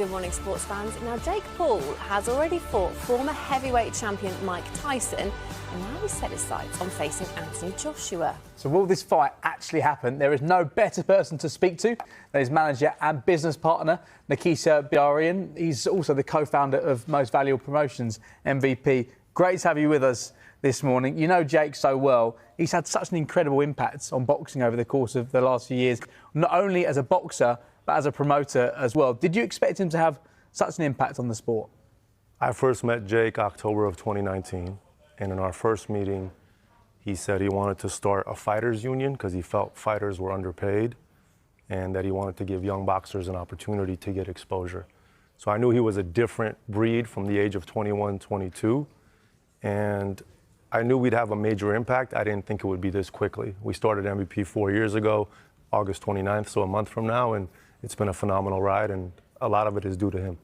Good morning, sports fans. Now, Jake Paul has already fought former heavyweight champion Mike Tyson, and now he's set his sights on facing Anthony Joshua. So will this fight actually happen? There is no better person to speak to than his manager and business partner, Nakisa Bidarian. He's also the co-founder of Most Valuable Promotions, MVP. Great to have you with us this morning. You know Jake so well. He's had such an incredible impact on boxing over the course of the last few years, not only as a boxer, but as a promoter as well. Did you expect him to have such an impact on the sport? I first met Jake October of 2019, and in our first meeting, he said he wanted to start a fighters union because he felt fighters were underpaid and that he wanted to give young boxers an opportunity to get exposure. So I knew he was a different breed from the age of 21, 22, and I knew we'd have a major impact. I didn't think it would be this quickly. We started MVP 4 years ago, August 29th, so a month from now, and it's been a phenomenal ride, and a lot of it is due to him.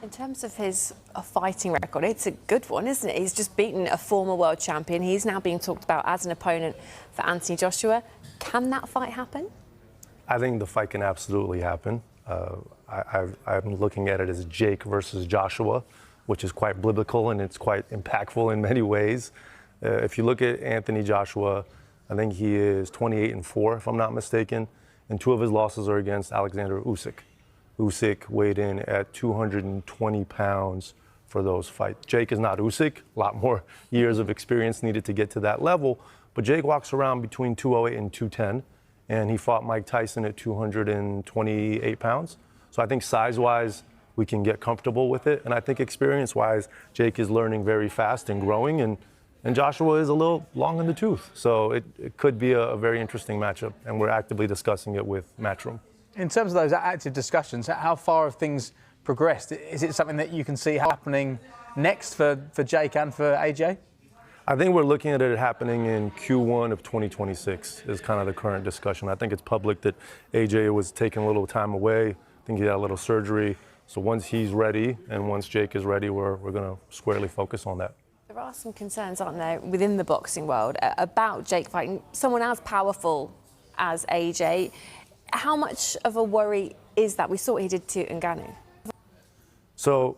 In terms of his fighting record, it's a good one, isn't it? He's just beaten a former world champion. He's now being talked about as an opponent for Anthony Joshua. Can that fight happen? I think the fight can absolutely happen. I'm looking at it as Jake versus Joshua, which is quite biblical and it's quite impactful in many ways. If you look at Anthony Joshua, I think he is 28-4, if I'm not mistaken, and 2 of his losses are against Alexander Usyk. Usyk weighed in at 220 pounds for those fights. Jake is not Usyk, a lot more years of experience needed to get to that level, but Jake walks around between 208 and 210, and he fought Mike Tyson at 228 pounds. So I think size-wise, we can get comfortable with it, and I think experience-wise, Jake is learning very fast and growing, and Joshua is a little long in the tooth. So it could be a very interesting matchup, and we're actively discussing it with Matchroom. In terms of those active discussions, how far have things progressed? Is it something that you can see happening next for Jake and for AJ? I think we're looking at it happening in Q1 of 2026 is kind of the current discussion. I think it's public that AJ was taking a little time away. I think he had a little surgery. So once he's ready and once Jake is ready, we're going to squarely focus on that. There are some concerns, aren't there, within the boxing world about Jake fighting someone as powerful as AJ. How much of a worry is that? We saw what he did to Ngannou. So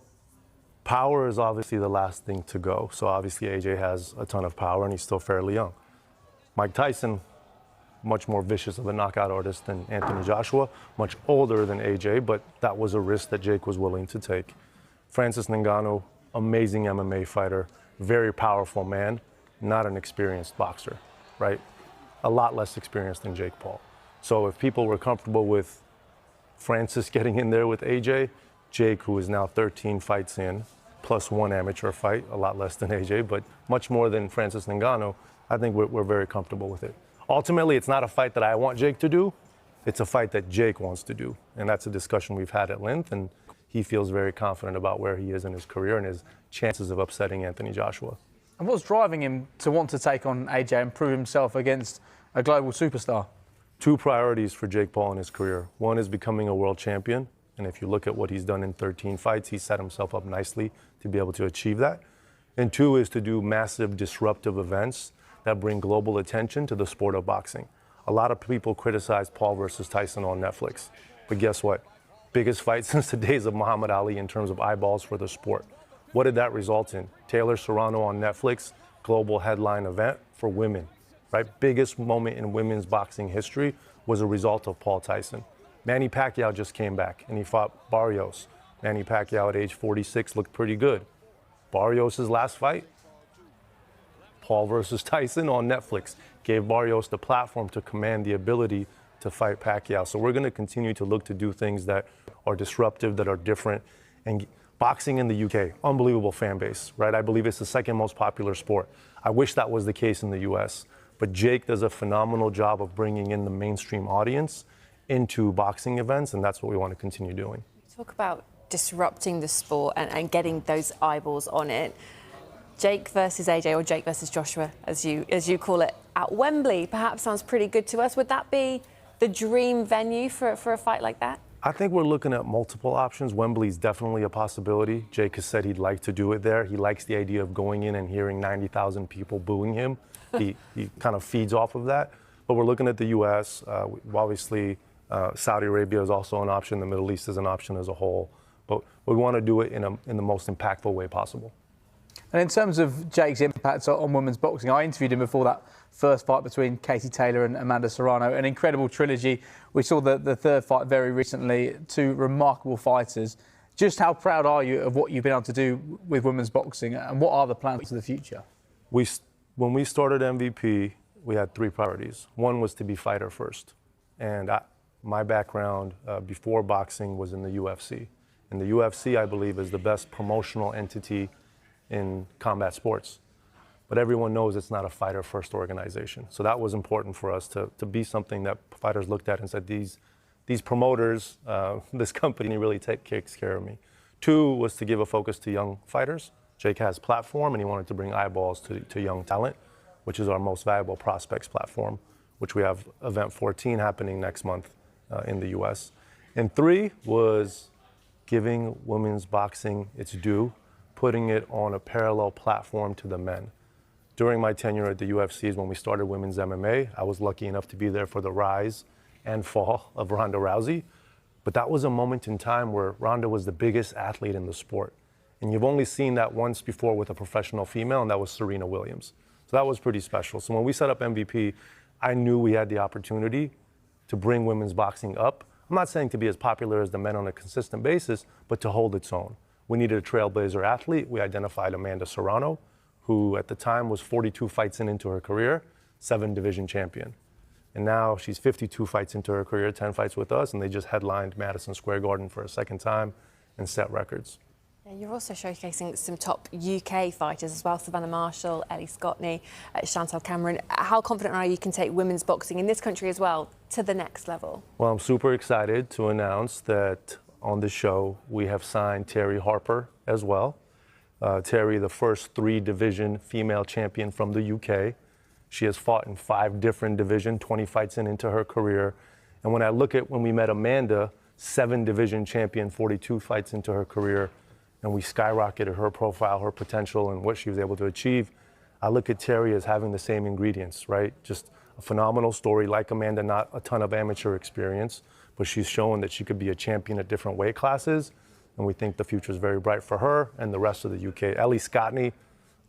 power is obviously the last thing to go. So obviously AJ has a ton of power and he's still fairly young. Mike Tyson, much more vicious of a knockout artist than Anthony Joshua, much older than AJ, but that was a risk that Jake was willing to take. Francis Ngannou, amazing MMA fighter, very powerful man, not an experienced boxer, right? A lot less experienced than JakePaul. So if people were comfortable with Francis getting in there with AJ, Jake, who is now 13 fights in, plus 1 amateur fight, a lot less than AJ, but much more than Francis Ngannou, I think we're very comfortable with it. Ultimately, it's not a fight that I want Jake to do. It's a fight that Jake wants to do. And that's a discussion we've had at length. And he feels very confident about where he is in his career and his chances of upsetting Anthony Joshua. And what's driving him to want to take on AJ and prove himself against a global superstar? 2 priorities for Jake Paul in his career. One is becoming a world champion. And if you look at what he's done in 13 fights, he's set himself up nicely to be able to achieve that. And 2 is to do massive disruptive events that bring global attention to the sport of boxing. A lot of people criticize Paul versus Tyson on Netflix. But guess what? Biggest fight since the days of Muhammad Ali in terms of eyeballs for the sport. What did that result in? Taylor Serrano on Netflix, global headline event for women, right? Biggest moment in women's boxing history was a result of Paul Tyson. Manny Pacquiao just came back and he fought Barrios. Manny Pacquiao at age 46 looked pretty good. Barrios' last fight, Paul versus Tyson on Netflix, gave Barrios the platform to command the ability to fight Pacquiao. So we're going to continue to look to do things that are disruptive, that are different. And boxing in the UK, unbelievable fan base, right? I believe it's the 2nd most popular sport. I wish that was the case in the US. But Jake does a phenomenal job of bringing in the mainstream audience into boxing events, and that's what we want to continue doing. Talk about disrupting the sport and getting those eyeballs on it. Jake versus AJ, or Jake versus Joshua, as you call it, at Wembley perhaps sounds pretty good to us. Would that be the dream venue for a fight like that? I think we're looking at multiple options. Wembley's definitely a possibility. Jake has said he'd like to do it there. He likes the idea of going in and hearing 90,000 people booing him. He kind of feeds off of that. But we're looking at the U.S. Obviously, Saudi Arabia is also an option. The Middle East is an option as a whole. but we want to do it in the most impactful way possible. And in terms of Jake's impact on women's boxing, I interviewed him before that first fight between Katie Taylor and Amanda Serrano, an incredible trilogy. We saw the third fight very recently, two remarkable fighters. Just how proud are you of what you've been able to do with women's boxing, and what are the plans for the future? When we started MVP, we had three priorities. One was to be fighter first. And my background before boxing was in the UFC. And the UFC, I believe, is the best promotional entity in combat sports. But everyone knows it's not a fighter-first organization. So that was important for us to be something that fighters looked at and said, these promoters, this company really takes care of me. Two was to give a focus to young fighters. Jake has platform, and he wanted to bring eyeballs to young talent, which is our most valuable prospects platform, which we have event 14 happening next month in the US. And three was giving women's boxing its due, putting it on a parallel platform to the men. During my tenure at the UFC is when we started women's MMA. I was lucky enough to be there for the rise and fall of Ronda Rousey. But that was a moment in time where Ronda was the biggest athlete in the sport. And you've only seen that once before with a professional female, and that was Serena Williams. So that was pretty special. So when we set up MVP, I knew we had the opportunity to bring women's boxing up. I'm not saying to be as popular as the men on a consistent basis, but to hold its own. We needed a trailblazer athlete. We identified Amanda Serrano, who at the time was 42 fights into her career, 7-division champion. And now she's 52 fights into her career, 10 fights with us, and they just headlined Madison Square Garden for a second time and set records. Yeah, you're also showcasing some top UK fighters as well, Savannah Marshall, Ellie Scottney, Chantal Cameron. How confident are you can take women's boxing in this country as well to the next level? Well, I'm super excited to announce that on the show we have signed Terri Harper as well. Terri, the first 3-division female champion from the UK. She has fought in 5 different divisions, 20 fights into her career. And when I look at when we met Amanda, 7-division champion, 42 fights into her career, and we skyrocketed her profile, her potential, and what she was able to achieve, I look at Terri as having the same ingredients, right? Just a phenomenal story, like Amanda, not a ton of amateur experience, but she's shown that she could be a champion at different weight classes, and we think the future is very bright for her and the rest of the UK. Ellie Scottney,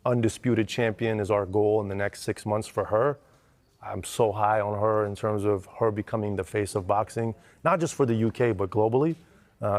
undisputed champion, is our goal in the next 6 months for her. I'm so high on her in terms of her becoming the face of boxing, not just for the UK, but globally.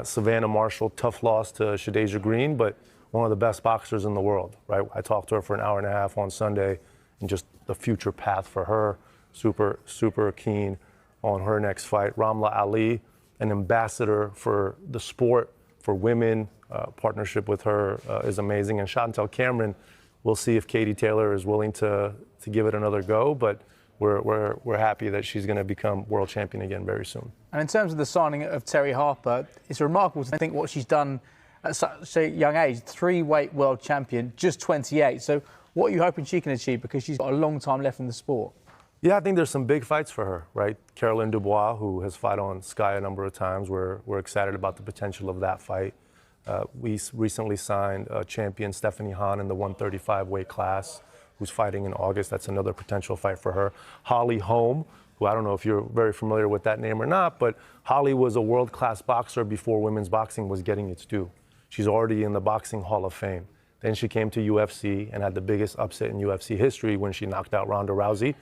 Savannah Marshall, tough loss to Shadeja Green, but one of the best boxers in the world, right? I talked to her for an hour and a half on Sunday, and just the future path for her, super keen on her next fight. Ramla Ali, an ambassador for the sport, for women, partnership with her is amazing. And Chantal Cameron, we'll see if Katie Taylor is willing to give it another go, but we're happy that she's going to become world champion again very soon. And in terms of the signing of Terri Harper, it's remarkable to think what she's done at such a young age. 3-weight world champion, just 28. So what are you hoping she can achieve? Because she's got a long time left in the sport. Yeah, I think there's some big fights for her, right? Caroline Dubois, who has fought on Sky a number of times. We're excited about the potential of that fight. We recently signed champion Stephanie Hahn in the 135 weight class, who's fighting in August. That's another potential fight for her. Holly Holm, who I don't know if you're very familiar with that name or not, but Holly was a world-class boxer before women's boxing was getting its due. She's already in the Boxing Hall of Fame. Then she came to UFC and had the biggest upset in UFC history when she knocked out Ronda Rousey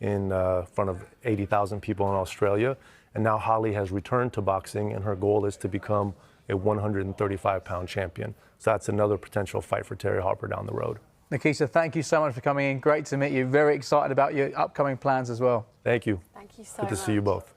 in front of 80,000 people in Australia. And now Holly has returned to boxing, and her goal is to become a 135-pound champion. So that's another potential fight for Terri Harper down the road. Nakisa, thank you so much for coming in. Great to meet you. Very excited about your upcoming plans as well. Thank you. Thank you so much. Good to see you both.